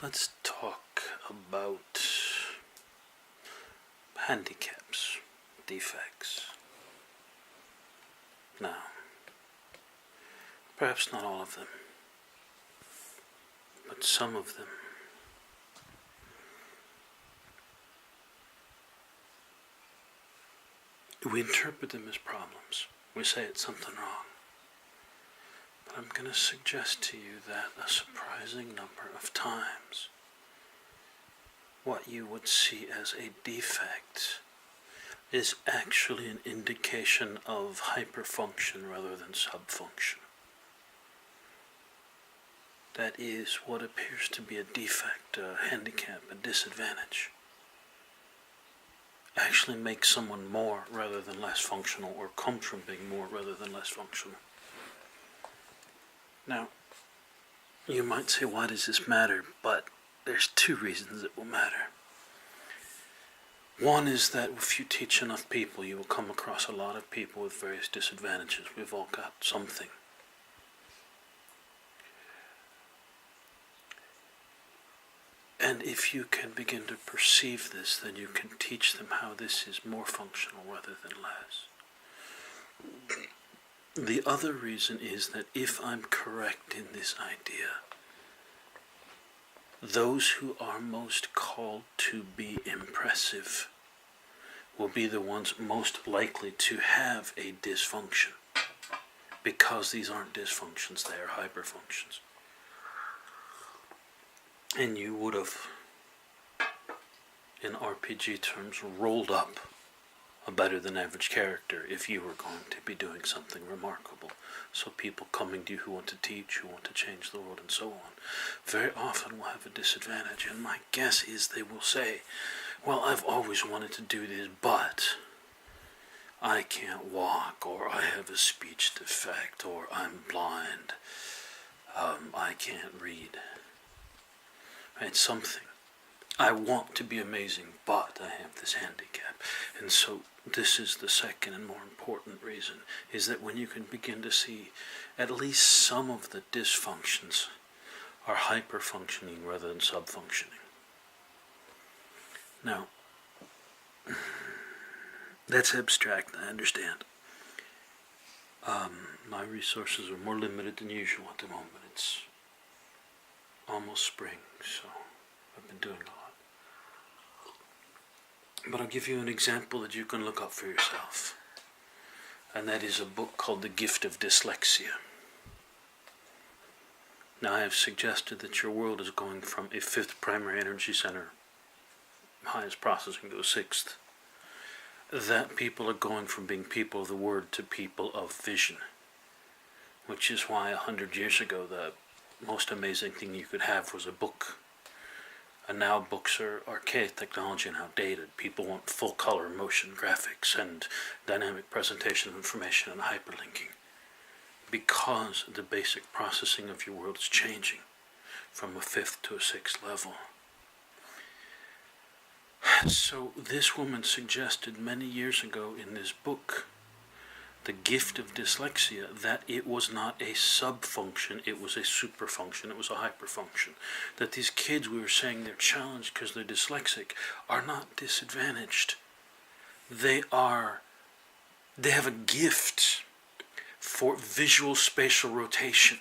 Let's talk about handicaps, defects. Now, perhaps not all of them, but some of them. We interpret them as problems. We say it's something wrong. But I'm going to suggest to you that a surprising number of times, what you would see as a defect is actually an indication of hyperfunction rather than subfunction. That is, what appears to be a defect, a handicap, a disadvantage, actually makes someone more rather than less functional, or comes from being more rather than less functional. Now, you might say, why does this matter? But there's two reasons it will matter. One is that if you teach enough people, you will come across a lot of people with various disadvantages. We've all got something. And if you can begin to perceive this, then you can teach them how this is more functional rather than less. The other reason is that if I'm correct in this idea, those who are most called to be impressive will be the ones most likely to have a dysfunction, because these aren't dysfunctions, they are hyperfunctions. And you would have, in RPG terms, rolled up a better than average character if you were going to be doing something remarkable. So people coming to you who want to teach, who want to change the world, and so on, very often will have a disadvantage. And my guess is they will say, well, I've always wanted to do this, but I can't walk, or I have a speech defect, or I'm blind, I can't read. Right, something. I want to be amazing, but I have this handicap. And so this is the second and more important reason, is that when you can begin to see at least some of the dysfunctions are hyperfunctioning rather than subfunctioning. Now, that's abstract, I understand. My resources are more limited than usual at the moment. It's almost spring, so I've been doing a lot. But I'll give you an example that you can look up for yourself. And that is a book called The Gift of Dyslexia. Now, I have suggested that your world is going from a fifth primary energy center, highest processing, to a sixth. That people are going from being people of the word to people of vision. Which is why 100 years ago the most amazing thing you could have was a book. And now books are archaic technology and outdated. People want full color motion graphics and dynamic presentation of information and hyperlinking, because the basic processing of your world is changing from a fifth to a sixth level. So this woman suggested many years ago in this book, The Gift of Dyslexia, that it was not a subfunction, it was a superfunction, it was a hyperfunction. That these kids, we were saying they're challenged because they're dyslexic, are not disadvantaged. They have a gift for visual spatial rotation,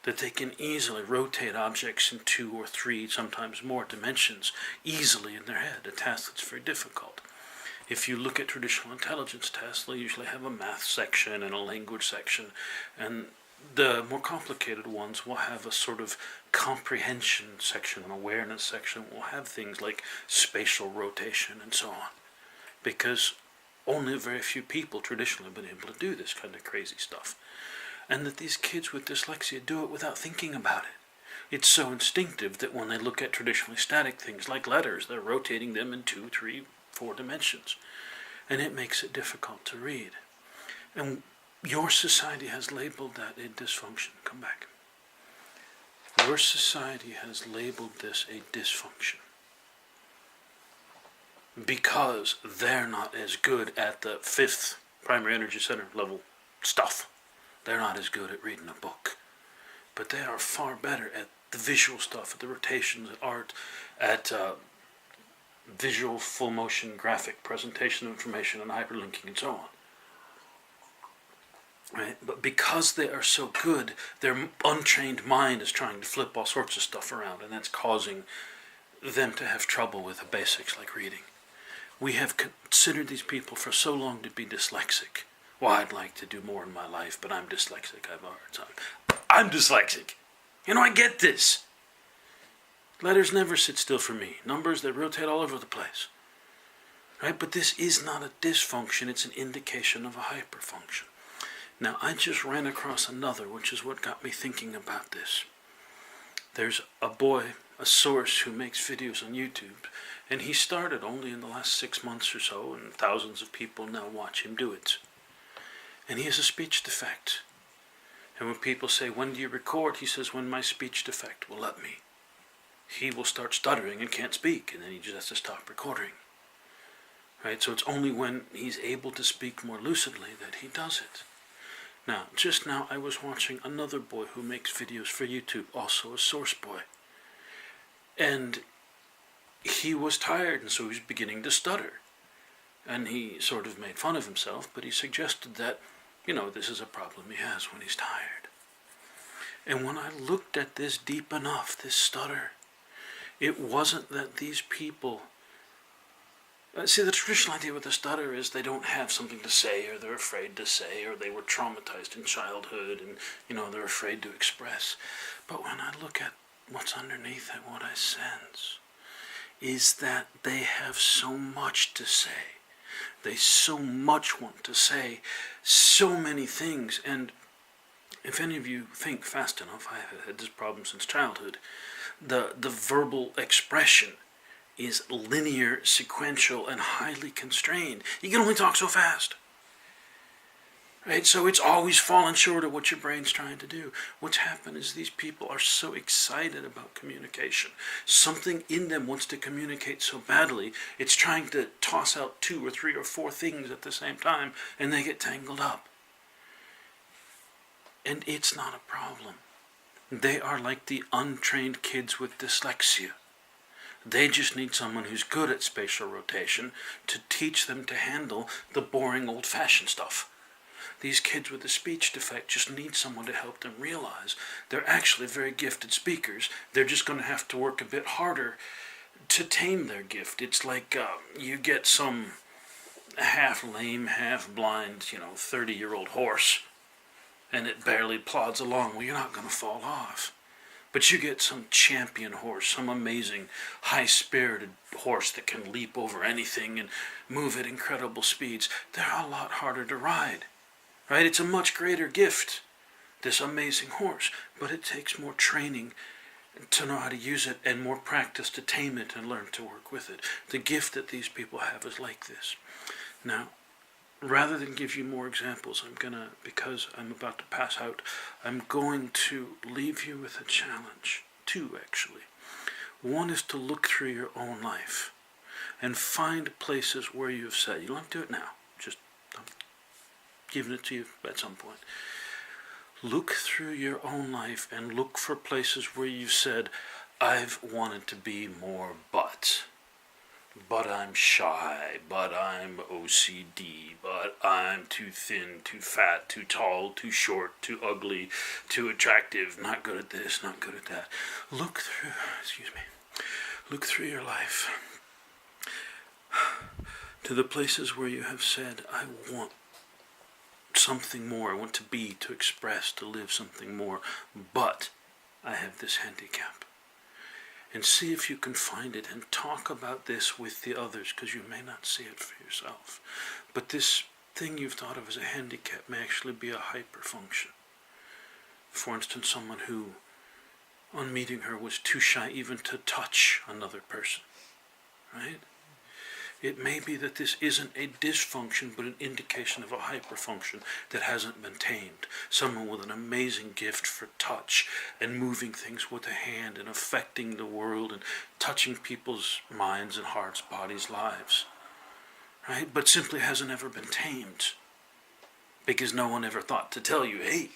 that they can easily rotate objects in 2 or 3, sometimes more dimensions, easily in their head, a task that's very difficult. If you look at traditional intelligence tests, they'll usually have a math section and a language section, and the more complicated ones will have a sort of comprehension section, an awareness section, will have things like spatial rotation and so on, because only very few people traditionally have been able to do this kind of crazy stuff. And that these kids with dyslexia do it without thinking about it. It's so instinctive that when they look at traditionally static things like letters, they're rotating them in 2, 3, 4 dimensions, and it makes it difficult to read. And your society has labeled that a dysfunction. Come back. Your society has labeled this a dysfunction because they're not as good at the fifth primary energy center level stuff. They're not as good at reading a book, but they are far better at the visual stuff, at the rotations, at art, at visual full motion graphic presentation of information and hyperlinking and so on. Right? But because they are so good, their untrained mind is trying to flip all sorts of stuff around, and that's causing them to have trouble with the basics like reading. We have considered these people for so long to be dyslexic. Well, I'd like to do more in my life, but I'm dyslexic. I have a hard time. I'm dyslexic. I get this. Letters never sit still for me. Numbers, they rotate all over the place. Right? But this is not a dysfunction. It's an indication of a hyperfunction. Now, I just ran across another, which is what got me thinking about this. There's a boy, a source, who makes videos on YouTube, and he started only in the last 6 months or so, and thousands of people now watch him do it. And he has a speech defect. And when people say, when do you record? He says, when my speech defect will let me. He will start stuttering and can't speak, and then he just has to stop recording. Right? So it's only when he's able to speak more lucidly that he does it. Now, just now I was watching another boy who makes videos for YouTube, also a source boy. And he was tired, and so he was beginning to stutter. And he sort of made fun of himself, but he suggested that, this is a problem he has when he's tired. And when I looked at this deep enough, this stutter, it wasn't that these people... See, the traditional idea with the stutter is they don't have something to say, or they're afraid to say, or they were traumatized in childhood, and, they're afraid to express. But when I look at what's underneath it, what I sense is that they have so much to say. They so much want to say so many things. And if any of you think fast enough, I have had this problem since childhood, the verbal expression is linear, sequential, and highly constrained. You can only talk so fast. Right? So it's always falling short of what your brain's trying to do. What's happened is these people are so excited about communication. Something in them wants to communicate so badly, it's trying to toss out 2 or 3 or 4 things at the same time, and they get tangled up. And it's not a problem. They are like the untrained kids with dyslexia. They just need someone who's good at spatial rotation to teach them to handle the boring old-fashioned stuff. These kids with a speech defect just need someone to help them realize they're actually very gifted speakers. They're just going to have to work a bit harder to tame their gift. It's like you get some half-lame, half-blind, 30-year-old horse, and it barely plods along. Well, you're not going to fall off. But you get some champion horse, some amazing, high-spirited horse that can leap over anything and move at incredible speeds. They're a lot harder to ride, right? It's a much greater gift, this amazing horse, but it takes more training to know how to use it and more practice to tame it and learn to work with it. The gift that these people have is like this. Now, rather than give you more examples, because I'm about to pass out, I'm going to leave you with a challenge. 2, actually. One is to look through your own life and find places where you've said, you don't have to do it now, just I'm giving it to you at some point. Look through your own life and look for places where you've said, I've wanted to be more but I'm shy, but I'm OCD, but I'm too thin, too fat, too tall, too short, too ugly, too attractive, not good at this, not good at that. Look through your life to the places where you have said, I want something more, I want to be, to express, to live something more, but I have this handicap. And see if you can find it and talk about this with the others, because you may not see it for yourself. But this thing you've thought of as a handicap may actually be a hyperfunction. For instance, someone who, on meeting her, was too shy even to touch another person. Right? It may be that this isn't a dysfunction, but an indication of a hyperfunction that hasn't been tamed. Someone with an amazing gift for touch and moving things with a hand and affecting the world and touching people's minds and hearts, bodies, lives. Right? But simply hasn't ever been tamed. Because no one ever thought to tell you, hey,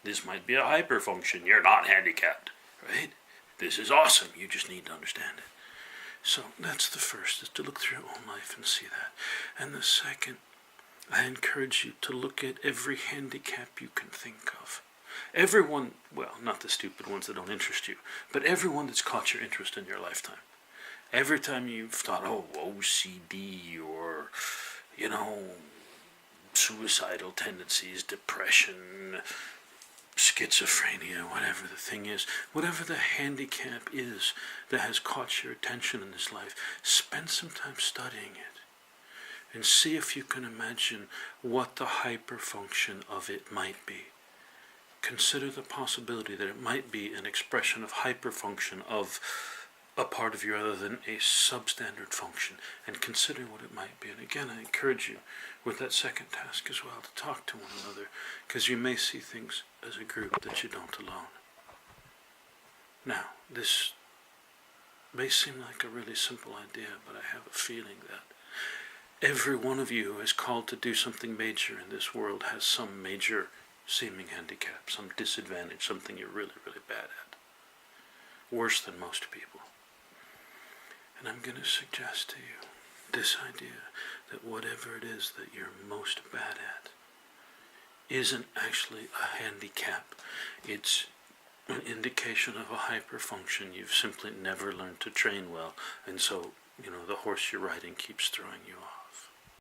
this might be a hyperfunction. You're not handicapped. Right? This is awesome. You just need to understand it. So that's the first, is to look through your own life and see that. And the second, I encourage you to look at every handicap you can think of. Everyone, well, not the stupid ones that don't interest you, but everyone that's caught your interest in your lifetime. Every time you've thought, oh, OCD, or, suicidal tendencies, depression, schizophrenia, whatever the thing is, whatever the handicap is that has caught your attention in this life, spend some time studying it and see if you can imagine what the hyperfunction of it might be. Consider the possibility that it might be an expression of hyperfunction of a part of you other than a substandard function, and consider what it might be. And again, I encourage you with that second task as well to talk to one another, because you may see things as a group that you don't alone. Now, this may seem like a really simple idea, but I have a feeling that every one of you who is called to do something major in this world has some major seeming handicap, some disadvantage, something you're really, really bad at. Worse than most people. And I'm going to suggest to you this idea that whatever it is that you're most bad at isn't actually a handicap. It's an indication of a hyperfunction. You've simply never learned to train well, and so, the horse you're riding keeps throwing you off.